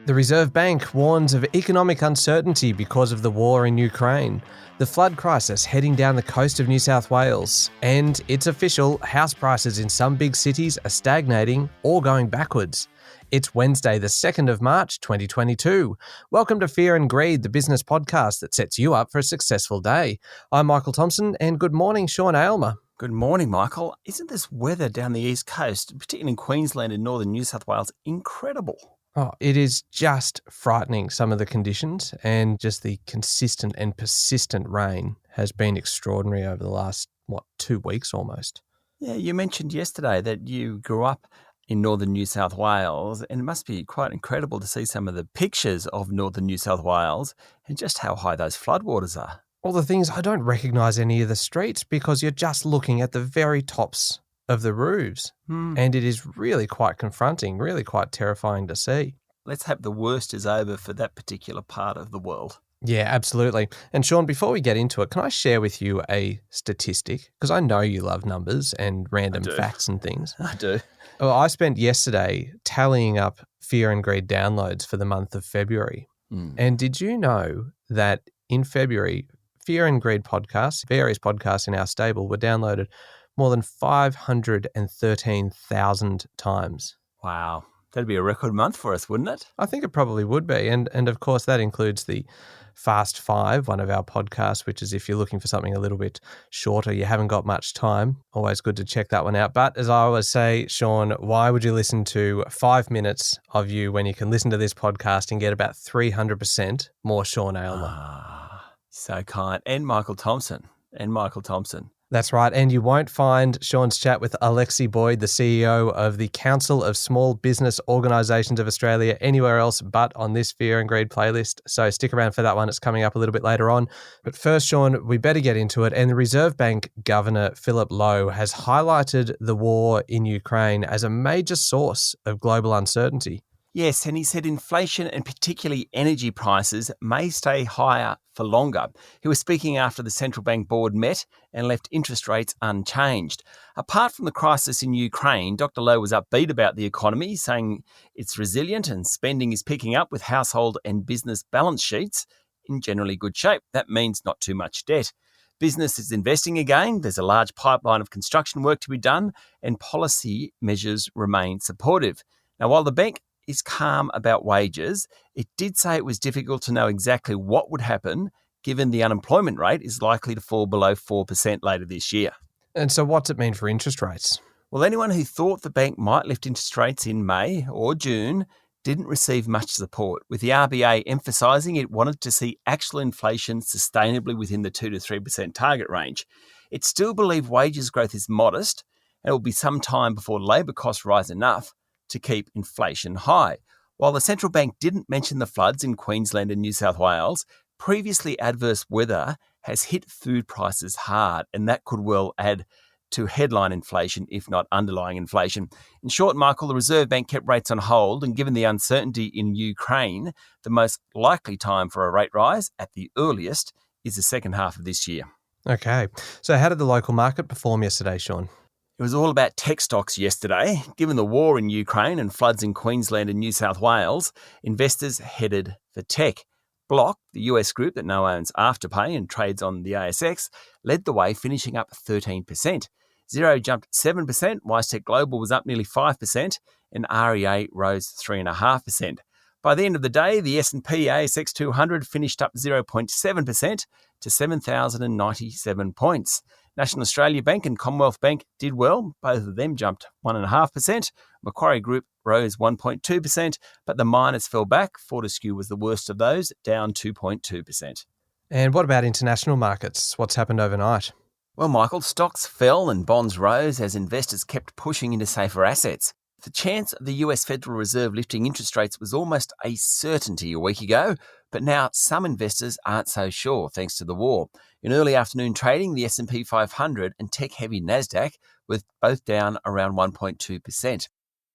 The Reserve Bank warns of economic uncertainty because of the war in Ukraine, the flood crisis heading down the coast of New South Wales, and it's official, house prices in some big cities are stagnating or going backwards. It's Wednesday, the 2nd of March, 2022. Welcome to Fear and Greed, the business podcast that sets you up for a successful day. I'm Michael Thompson, and good morning, Sean Aylmer. Good morning, Michael. Isn't this weather down the east coast, particularly in Queensland and northern New South Wales, incredible? Oh, it is just frightening, some of the conditions, and just the consistent and persistent rain has been extraordinary over the last, 2 weeks almost. Yeah, you mentioned yesterday that you grew up in northern New South Wales, and it must be quite incredible to see some of the pictures of northern New South Wales and just how high those floodwaters are. Well, the thing is, I don't recognise any of the streets because you're just looking at the very tops of the roofs. And it is really quite confronting, really quite terrifying to see. Let's hope the worst is over for that particular part of the world. Yeah, absolutely. And Sean, before we get into it, can I share with you a statistic? Because I know you love numbers and random facts and things. I do. Well, I spent yesterday tallying up Fear and Greed downloads for the month of February. And did you know that in February, Fear and Greed podcasts, various podcasts in our stable, were downloaded more than 513,000 times. Wow. That'd be a record month for us, wouldn't it? I think it probably would be. And of course, that includes the Fast Five, one of our podcasts, which is if you're looking for something a little bit shorter, you haven't got much time, always good to check that one out. But as I always say, Sean, why would you listen to 5 minutes of you when you can listen to this podcast and get about 300% more Sean Aylmer? So kind. And Michael Thompson. That's right. And you won't find Sean's chat with Alexi Boyd, the CEO of the Council of Small Business Organisations of Australia, anywhere else but on this Fear and Greed playlist. So stick around for that one. It's coming up a little bit later on. But first, Sean, we better get into it. And the Reserve Bank Governor, Philip Lowe, has highlighted the war in Ukraine as a major source of global uncertainty. Yes, and he said inflation and particularly energy prices may stay higher for longer. He was speaking after the central bank board met and left interest rates unchanged. Apart from the crisis in Ukraine, Dr. Lowe was upbeat about the economy, saying it's resilient and spending is picking up with household and business balance sheets in generally good shape. That means not too much debt. Business is investing again. There's a large pipeline of construction work to be done and policy measures remain supportive. Now, while the bank is calm about wages, it did say it was difficult to know exactly what would happen given the unemployment rate is likely to fall below 4% later this year. And so what's it mean for interest rates? Well, anyone who thought the bank might lift interest rates in May or June didn't receive much support, with the RBA emphasising it wanted to see actual inflation sustainably within the 2 to 3% target range. It still believed wages growth is modest, and it will be some time before labour costs rise enough to keep inflation high. While the central bank didn't mention the floods in Queensland and New South Wales, previously adverse weather has hit food prices hard, and that could well add to headline inflation, if not underlying inflation. In short, Michael, the Reserve Bank kept rates on hold, and given the uncertainty in Ukraine, the most likely time for a rate rise, at the earliest, is the second half of this year. Okay. So how did the local market perform yesterday, Sean? It was all about tech stocks yesterday. Given the war in Ukraine and floods in Queensland and New South Wales, investors headed for tech. Block, the US group that now owns Afterpay and trades on the ASX, led the way, finishing up 13%. Xero jumped 7%, WiseTech Global was up nearly 5%, and REA rose 3.5%. By the end of the day, the S&P ASX 200 finished up 0.7% to 7,097 points. National Australia Bank and Commonwealth Bank did well. Both of them jumped 1.5%. Macquarie Group rose 1.2%, but the miners fell back. Fortescue was the worst of those, down 2.2%. And what about international markets? What's happened overnight? Well, Michael, stocks fell and bonds rose as investors kept pushing into safer assets. The chance of the US Federal Reserve lifting interest rates was almost a certainty a week ago, but now some investors aren't so sure thanks to the war. In early afternoon trading, the S&P 500 and tech-heavy Nasdaq were both down around 1.2%.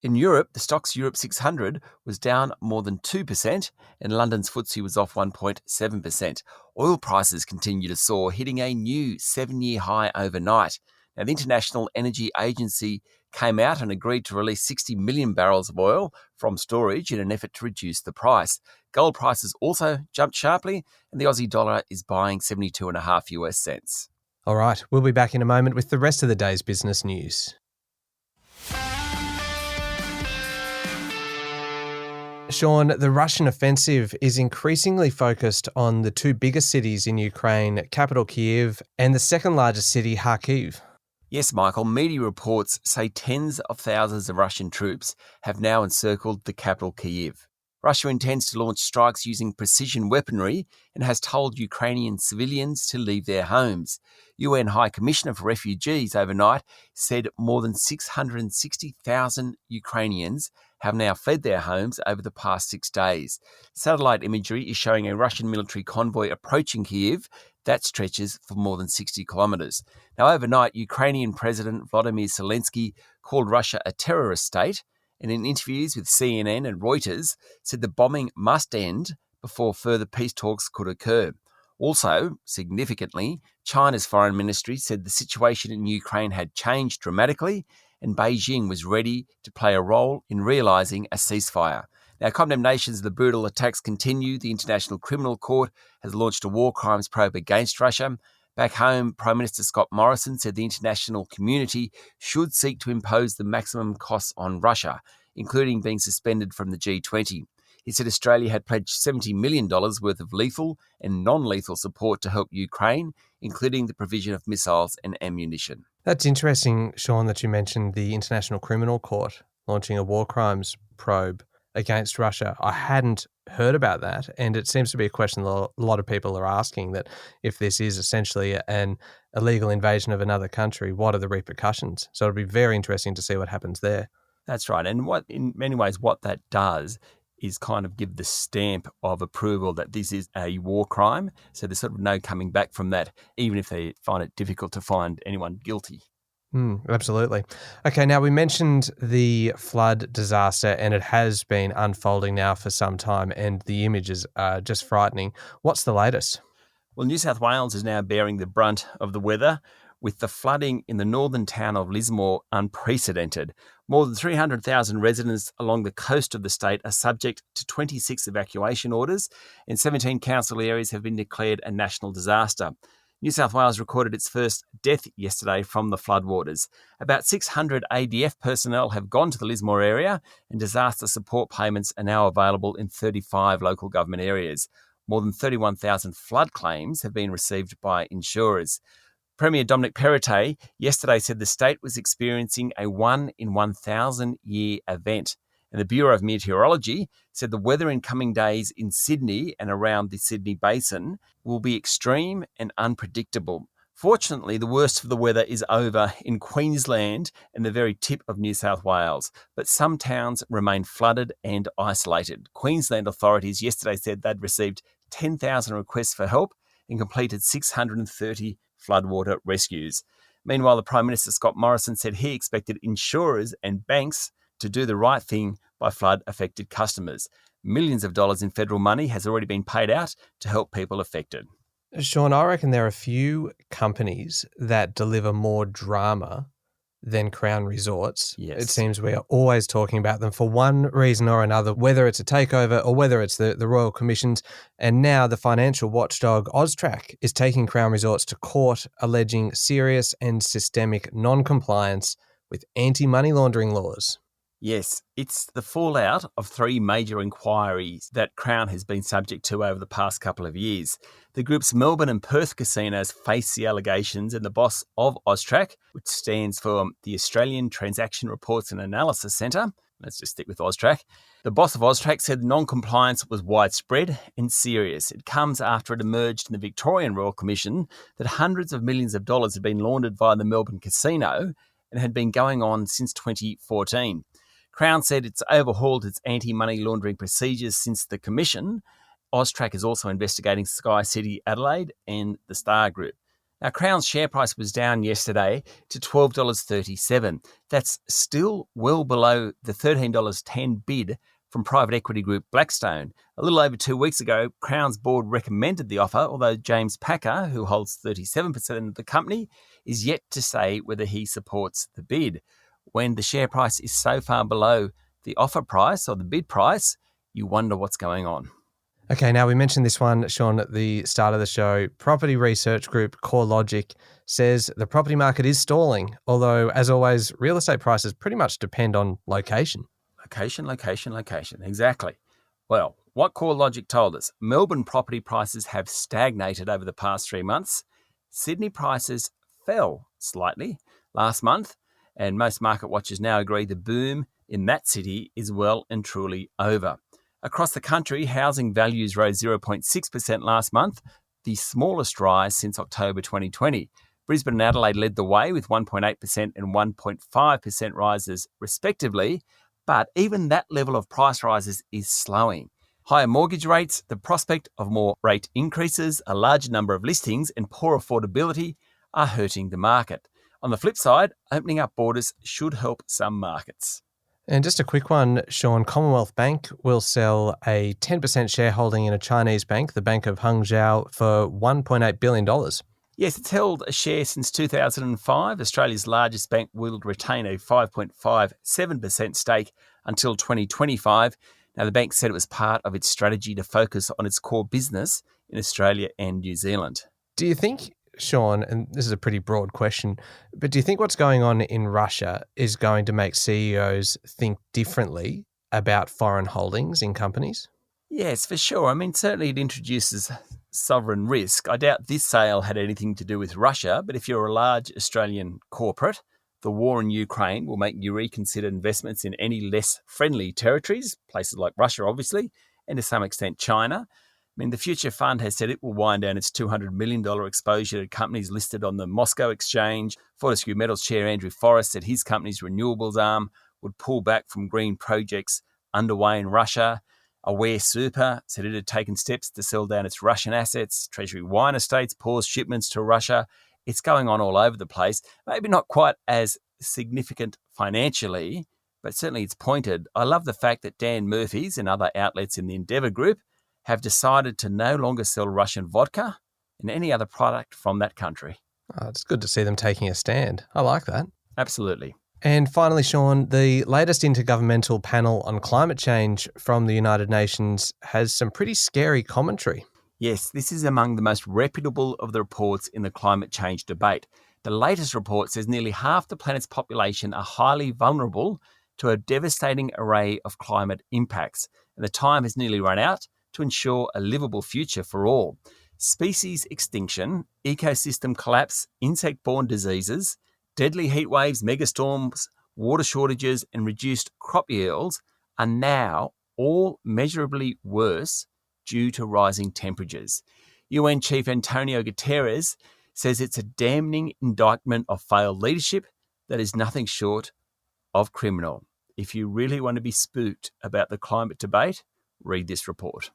In Europe, the Stoxx Europe 600 was down more than 2%, and London's FTSE was off 1.7%. Oil prices continue to soar, hitting a new 7-year high overnight. Now, the International Energy Agency came out and agreed to release 60 million barrels of oil from storage in an effort to reduce the price. Gold prices also jumped sharply, and the Aussie dollar is buying 72.5 US cents. All right, we'll be back in a moment with the rest of the day's business news. Sean, the Russian offensive is increasingly focused on the two biggest cities in Ukraine, capital Kyiv, and the second largest city, Kharkiv. Yes, Michael, media reports say tens of thousands of Russian troops have now encircled the capital Kyiv. Russia intends to launch strikes using precision weaponry and has told Ukrainian civilians to leave their homes. UN High Commissioner for Refugees overnight said more than 660,000 Ukrainians have now fled their homes over the past 6 days. Satellite imagery is showing a Russian military convoy approaching Kyiv that stretches for more than 60 kilometres. Now, overnight, Ukrainian President Volodymyr Zelensky called Russia a terrorist state, and in interviews with CNN and Reuters said the bombing must end before further peace talks could occur. Also, significantly, China's foreign ministry said the situation in Ukraine had changed dramatically and Beijing was ready to play a role in realising a ceasefire. Now, condemnations of the brutal attacks continue. The International Criminal Court has launched a war crimes probe against Russia. Back home, Prime Minister Scott Morrison said the international community should seek to impose the maximum costs on Russia, including being suspended from the G20. He said Australia had pledged $70 million worth of lethal and non-lethal support to help Ukraine, including the provision of missiles and ammunition. That's interesting, Sean, that you mentioned the International Criminal Court launching a war crimes probe against Russia. I hadn't heard about that, and it seems to be a question a lot of people are asking, that if this is essentially an illegal invasion of another country, what are the repercussions? So it'll be very interesting to see what happens there. That's right. And in many ways, what that does is kind of give the stamp of approval that this is a war crime. So there's sort of no coming back from that, even if they find it difficult to find anyone guilty. Absolutely. Okay, now we mentioned the flood disaster, and it has been unfolding now for some time, and the images are just frightening. What's the latest? Well, New South Wales is now bearing the brunt of the weather, with the flooding in the northern town of Lismore unprecedented. More than 300,000 residents along the coast of the state are subject to 26 evacuation orders, and 17 council areas have been declared a national disaster. New South Wales recorded its first death yesterday from the floodwaters. About 600 ADF personnel have gone to the Lismore area, and disaster support payments are now available in 35 local government areas. More than 31,000 flood claims have been received by insurers. Premier Dominic Perrottet yesterday said the state was experiencing a 1 in 1,000 year event. And the Bureau of Meteorology said the weather in coming days in Sydney and around the Sydney Basin will be extreme and unpredictable. Fortunately, the worst of the weather is over in Queensland and the very tip of New South Wales, but some towns remain flooded and isolated. Queensland authorities yesterday said they'd received 10,000 requests for help and completed 630 floodwater rescues. Meanwhile, the Prime Minister Scott Morrison said he expected insurers and banks to do the right thing by flood-affected customers. Millions of dollars in federal money has already been paid out to help people affected. Sean, I reckon there are a few companies that deliver more drama than Crown Resorts. Yes. It seems we are always talking about them for one reason or another, whether it's a takeover or whether it's the Royal Commissions. And now the financial watchdog AUSTRAC is taking Crown Resorts to court, alleging serious and systemic non-compliance with anti-money laundering laws. Yes, it's the fallout of 3 major inquiries that Crown has been subject to over the past couple of years. The group's Melbourne and Perth casinos face the allegations, and the boss of AUSTRAC, which stands for the Australian Transaction Reports and Analysis Centre, let's just stick with AUSTRAC, the boss of AUSTRAC said non-compliance was widespread and serious. It comes after it emerged in the Victorian Royal Commission that hundreds of millions of dollars had been laundered via the Melbourne casino and had been going on since 2014. Crown said it's overhauled its anti-money laundering procedures since the commission. AUSTRAC is also investigating Sky City Adelaide and the Star Group. Now, Crown's share price was down yesterday to $12.37. That's still well below the $13.10 bid from private equity group Blackstone. A little over 2 weeks ago, Crown's board recommended the offer, although James Packer, who holds 37% of the company, is yet to say whether he supports the bid. When the share price is so far below the offer price or the bid price, you wonder what's going on. Okay, now we mentioned this one, Sean, at the start of the show. Property research group CoreLogic says the property market is stalling, although, as always, real estate prices pretty much depend on location. Location. Exactly. Well, what CoreLogic told us, Melbourne property prices have stagnated over the past 3 months. Sydney prices fell slightly last month, and most market watchers now agree the boom in that city is well and truly over. Across the country, housing values rose 0.6% last month, the smallest rise since October 2020. Brisbane and Adelaide led the way with 1.8% and 1.5% rises respectively, but even that level of price rises is slowing. Higher mortgage rates, the prospect of more rate increases, a larger number of listings and poor affordability are hurting the market. On the flip side, opening up borders should help some markets. And just a quick one, Sean, Commonwealth Bank will sell a 10% shareholding in a Chinese bank, the Bank of Hangzhou, for $1.8 billion. Yes, it's held a share since 2005. Australia's largest bank will retain a 5.57% stake until 2025. Now, the bank said it was part of its strategy to focus on its core business in Australia and New Zealand. Do you think, Sean, and this is a pretty broad question, but do you think what's going on in Russia is going to make CEOs think differently about foreign holdings in companies? Yes, for sure. I mean, certainly it introduces sovereign risk. I doubt this sale had anything to do with Russia, but if you're a large Australian corporate, the war in Ukraine will make you reconsider investments in any less friendly territories, places like Russia, obviously, and to some extent China. I mean, the Future Fund has said it will wind down its $200 million exposure to companies listed on the Moscow Exchange. Fortescue Metals chair Andrew Forrest said his company's renewables arm would pull back from green projects underway in Russia. Aware Super said it had taken steps to sell down its Russian assets. Treasury Wine Estates paused shipments to Russia. It's going on all over the place. Maybe not quite as significant financially, but certainly it's pointed. I love the fact that Dan Murphy's and other outlets in the Endeavour Group have decided to no longer sell Russian vodka and any other product from that country. Oh, it's good to see them taking a stand. I like that. Absolutely. And finally, Sean, the latest intergovernmental panel on climate change from the United Nations has some pretty scary commentary. Yes, this is among the most reputable of the reports in the climate change debate. The latest report says nearly half the planet's population are highly vulnerable to a devastating array of climate impacts, and the time has nearly run out to ensure a livable future for all. Species extinction, ecosystem collapse, insect-borne diseases, deadly heat waves, megastorms, water shortages, and reduced crop yields are now all measurably worse due to rising temperatures. UN Chief Antonio Guterres says it's a damning indictment of failed leadership that is nothing short of criminal. If you really want to be spooked about the climate debate, read this report.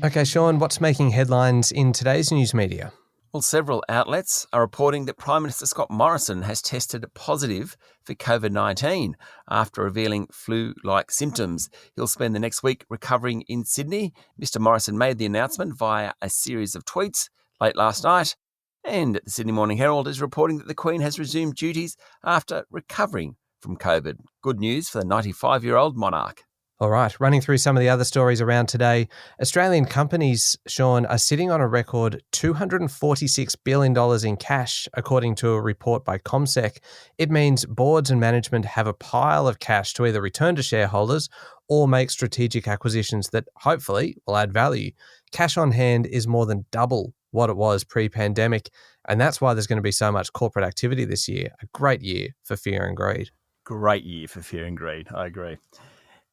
Okay, Sean, what's making headlines in today's news media? Well, several outlets are reporting that Prime Minister Scott Morrison has tested positive for COVID-19 after revealing flu-like symptoms. He'll spend the next week recovering in Sydney. Mr. Morrison made the announcement via a series of tweets late last night, and the Sydney Morning Herald is reporting that the Queen has resumed duties after recovering from COVID. Good news for the 95-year-old monarch. All right, running through some of the other stories around today. Australian companies, Sean, are sitting on a record $246 billion in cash, according to a report by CommSec. It means boards and management have a pile of cash to either return to shareholders or make strategic acquisitions that hopefully will add value. Cash on hand is more than double what it was pre-pandemic, and that's why there's going to be so much corporate activity this year. A great year for fear and greed. Great year for fear and greed, I agree.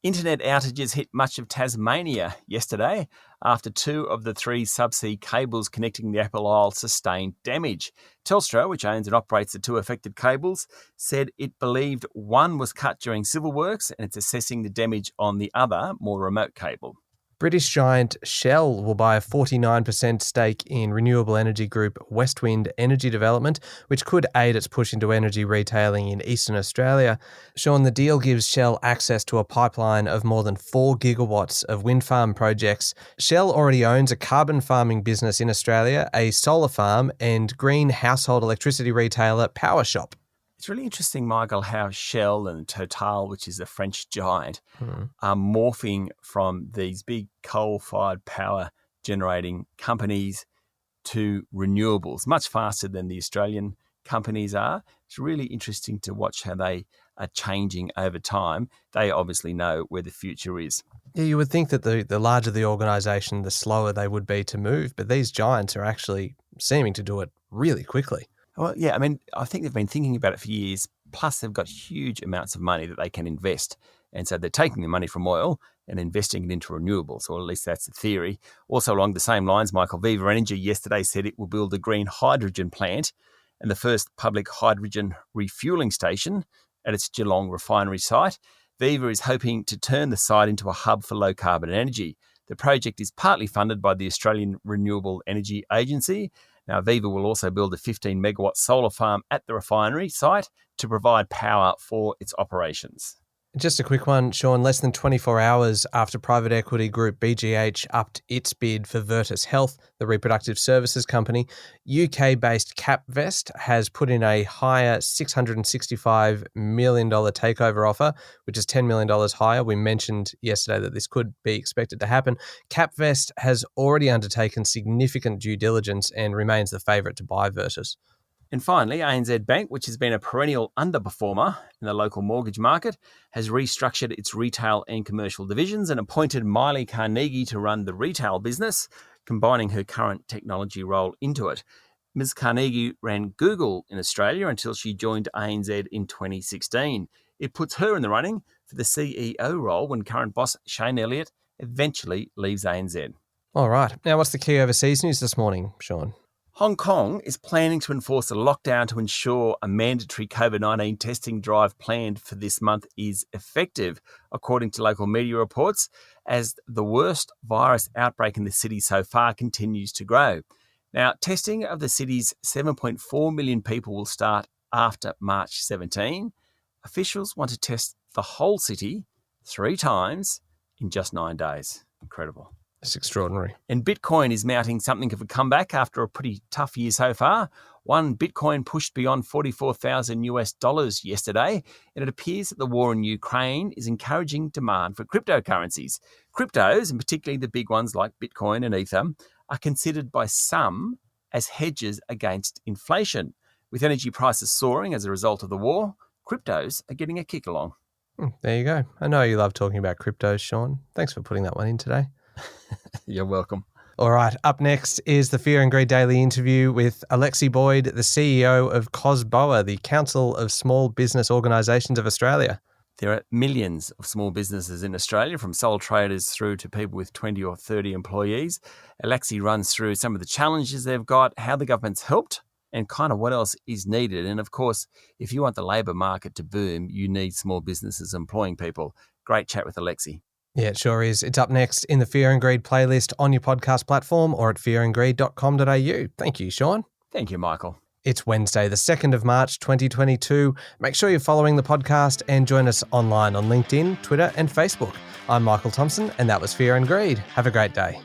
Internet outages hit much of Tasmania yesterday after 2 of the 3 subsea cables connecting the Apple Isle sustained damage. Telstra, which owns and operates the 2 affected cables, said it believed one was cut during civil works and it's assessing the damage on the other, more remote cable. British giant Shell will buy a 49% stake in renewable energy group Westwind Energy Development, which could aid its push into energy retailing in Eastern Australia. Sean, the deal gives Shell access to a pipeline of more than 4 gigawatts of wind farm projects. Shell already owns a carbon farming business in Australia, a solar farm, and green household electricity retailer PowerShop. It's really interesting, Michael, how Shell and Total, which is a French giant, are morphing from these big coal-fired power generating companies to renewables much faster than the Australian companies are. It's really interesting to watch how they are changing over time. They obviously know where the future is. Yeah, you would think that the larger the organisation, the slower they would be to move, but these giants are actually seeming to do it really quickly. Well, yeah, I mean, I think they've been thinking about it for years, plus they've got huge amounts of money that they can invest. And so they're taking the money from oil and investing it into renewables, or at least that's the theory. Also along the same lines, Michael, Viva Energy yesterday said it will build a green hydrogen plant and the first public hydrogen refuelling station at its Geelong refinery site. Viva is hoping to turn the site into a hub for low-carbon energy. The project is partly funded by the Australian Renewable Energy Agency. Now, Viva will also build a 15-megawatt solar farm at the refinery site to provide power for its operations. Just a quick one, Sean. Less than 24 hours after private equity group BGH upped its bid for Virtus Health, the reproductive services company, UK-based Capvest has put in a higher $665 million takeover offer, which is $10 million higher. We mentioned yesterday that this could be expected to happen. Capvest has already undertaken significant due diligence and remains the favourite to buy Virtus. And finally, ANZ Bank, which has been a perennial underperformer in the local mortgage market, has restructured its retail and commercial divisions and appointed Miley Carnegie to run the retail business, combining her current technology role into it. Ms. Carnegie ran Google in Australia until she joined ANZ in 2016. It puts her in the running for the CEO role when current boss Shane Elliott eventually leaves ANZ. All right. Now, what's the key overseas news this morning, Sean? Hong Kong is planning to enforce a lockdown to ensure a mandatory COVID-19 testing drive planned for this month is effective, according to local media reports, as the worst virus outbreak in the city so far continues to grow. Now, testing of the city's 7.4 million people will start after March 17. Officials want to test the whole city 3 times in just 9 days. Incredible. It's extraordinary. And Bitcoin is mounting something of a comeback after a pretty tough year so far. One Bitcoin pushed beyond $44,000 yesterday, and it appears that the war in Ukraine is encouraging demand for cryptocurrencies. Cryptos, and particularly the big ones like Bitcoin and Ether, are considered by some as hedges against inflation. With energy prices soaring as a result of the war, cryptos are getting a kick along. There you go. I know you love talking about cryptos, Sean. Thanks for putting that one in today. You're welcome. All right, up next is the Fear and Greed Daily interview with Alexi Boyd, the CEO of COSBOA, the Council of Small Business Organisations of Australia. There are millions of small businesses in Australia, from sole traders through to people with 20 or 30 employees. Alexi runs through some of the challenges they've got, how the government's helped, and kind of what else is needed. And of course, if you want the labour market to boom, you need small businesses employing people. Great chat with Alexi. Yeah, it sure is. It's up next in the Fear and Greed playlist on your podcast platform or at fearandgreed.com.au. Thank you, Sean. Thank you, Michael. It's Wednesday, the 2nd of March, 2022. Make sure you're following the podcast and join us online on LinkedIn, Twitter and Facebook. I'm Michael Thompson, and that was Fear and Greed. Have a great day.